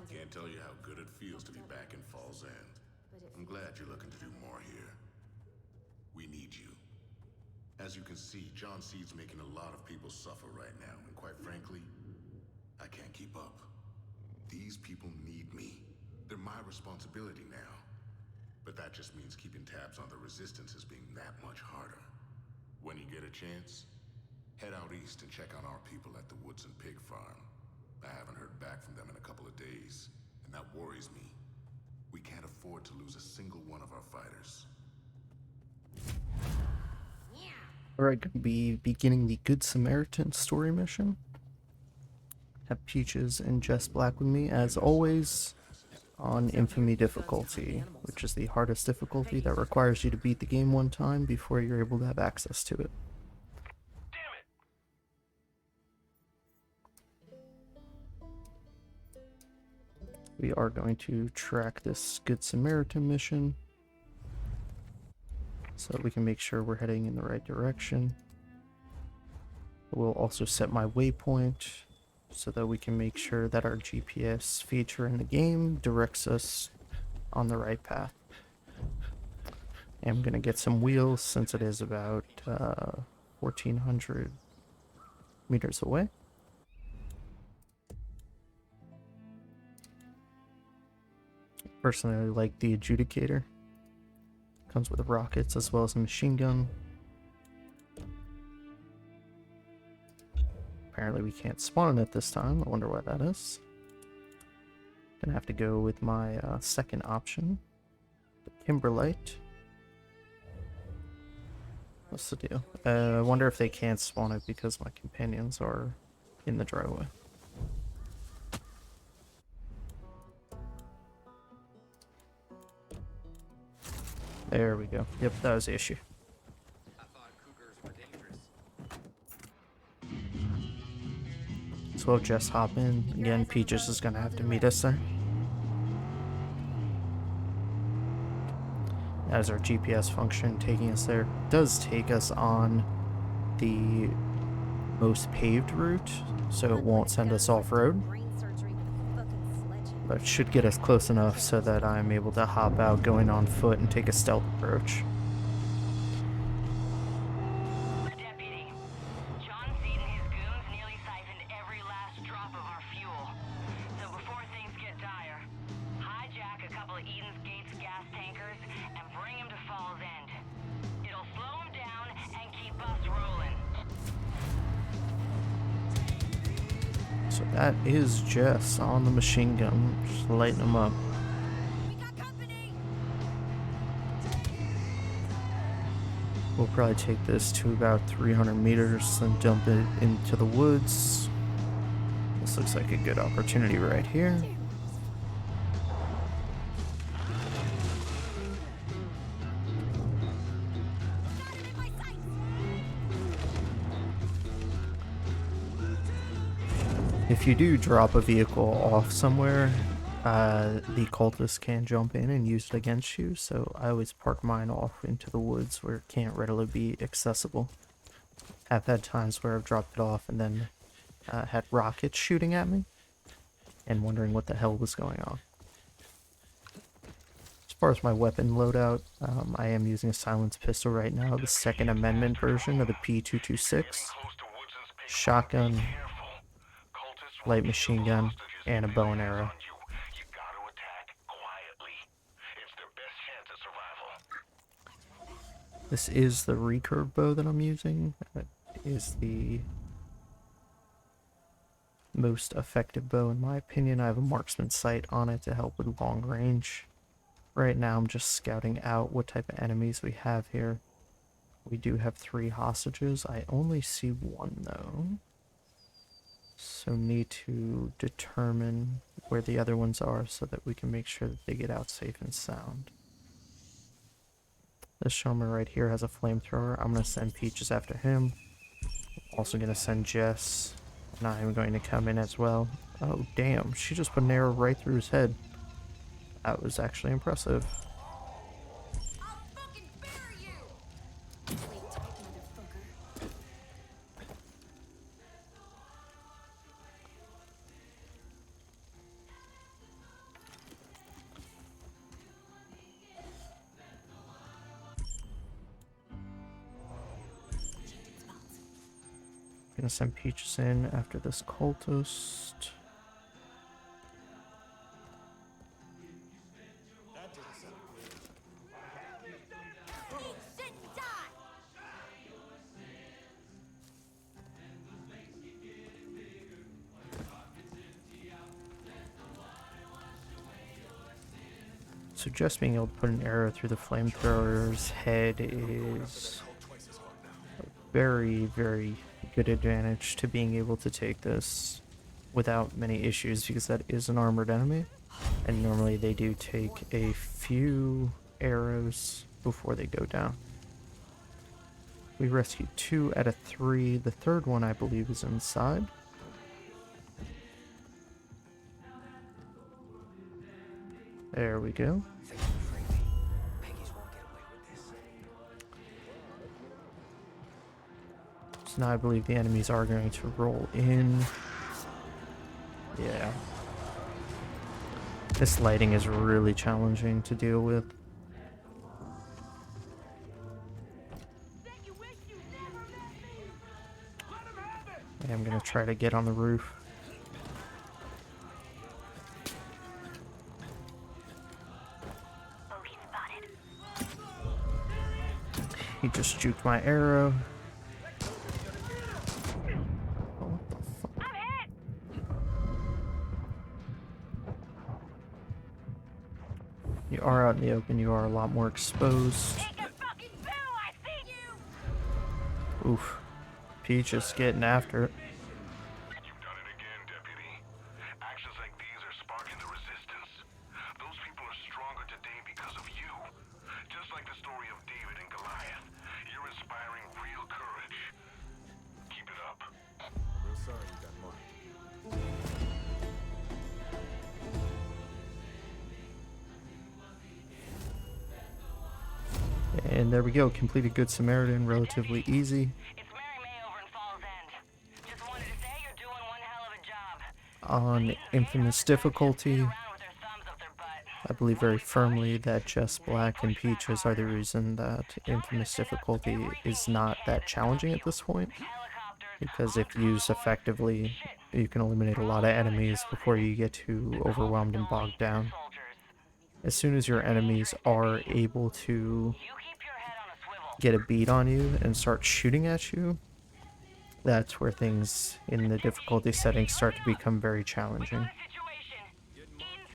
Can't tell you how good it feels to be back in Fall's End. I'm glad you're looking to do more here. We need you. As you can see, John Seed's making a lot of people suffer right now, and quite frankly, I can't keep up. These people need me. They're my responsibility now. But that just means keeping tabs on the resistance is being that much harder. When you get a chance, head out east and check on our people at the Woods and Pig Farm. I haven't heard back from them in a couple of days, and that worries me. We can't afford to lose a single one of our fighters. Alright, going to be beginning the Good Samaritan story mission. Have Peaches and Jess Black with me, as always, on Infamy difficulty, which is the hardest difficulty that requires you to beat the game one time before you're able to have access to it. We are going to track this Good Samaritan mission so that we can make sure we're heading in the right direction. We'll also set my waypoint so that we can make sure that our GPS feature in the game directs us on the right path. I'm going to get some wheels since it is about 1,400 meters away. Personally, I like the adjudicator. Comes with rockets as well as a machine gun. Apparently we can't spawn it this time. I wonder why that is. Gonna have to go with my second option, the Kimberlite. What's the deal? I wonder if they can't spawn it because my companions are in the driveway. There we go. Yep, that was the issue. I thought cougars were dangerous. So we'll just hop in. Again, Peaches is gonna have to meet us there. That is our GPS function taking us there. It does take us on the most paved route, so it won't send us off-road. But it should get us close enough so that I'm able to hop out going on foot and take a stealth approach. Deputy, John Seed and his goons nearly siphoned every last drop of our fuel. So before things get dire, hijack a couple of Eden's Gates gas tankers and bring him to Fall's End. It'll slow him down and keep us rolling. So that is Jess on the machine gun, just lighting them up. We got company! We'll probably take this to about 300 meters, then dump it into the woods. This looks like a good opportunity right here. If you do drop a vehicle off somewhere, the cultists can jump in and use it against you, so I always park mine off into the woods where it can't readily be accessible. I've had times where I've dropped it off and then had rockets shooting at me and wondering what the hell was going on. As far as my weapon loadout, I am using a silenced pistol right now, the Second Amendment version of the P226, shotgun, light machine gun, and a bow and arrow. This is the recurve bow that I'm using. It is the most effective bow in my opinion. I have a marksman sight on it to help with long range. Right now I'm just scouting out what type of enemies we have here. We do have 3 hostages. I only see 1 though. So need to determine where the other ones are so that we can make sure that they get out safe and sound. This gentleman right here has a flamethrower. I'm going to send Peaches after him. Also going to send Jess. And I'm going to come in as well. Oh damn, she just put an arrow right through his head. That was actually impressive. I'll fucking bury you! Wait, motherfucker. Gonna send Peaches in after this cultist. So just being able to put an arrow through the flamethrower's head is a very, very good advantage to being able to take this without many issues, because that is an armored enemy, and normally they do take a few arrows before they go down. We rescued 2 out of 3. The third one, I believe, is inside. There we go. So now I believe the enemies are going to roll in. Yeah. This lighting is really challenging to deal with. I'm gonna try to get on the roof. He just juked my arrow. Oh, what the fuck? You are out in the open, you are a lot more exposed. Oof. Peach is getting after it. You've done it again, Deputy. Actions like these are sparking the resistance. Those people are stronger today because of you. Just like the story of David and Goliath, you're inspiring real courage. Keep it up. Real sorry you got marked. And there we go, completed Good Samaritan, relatively easy. It's Mary May over in Falls End. Just wanted to say you're doing one hell of a job. On infamous difficulty, I believe very firmly that Jess Black and Peaches are the reason that infamous difficulty is not that challenging at this point, because if used effectively, you can eliminate a lot of enemies before you get too overwhelmed and bogged down. As soon as your enemies are able to get a beat on you and start shooting at you, that's where things in the difficulty settings start to become very challenging.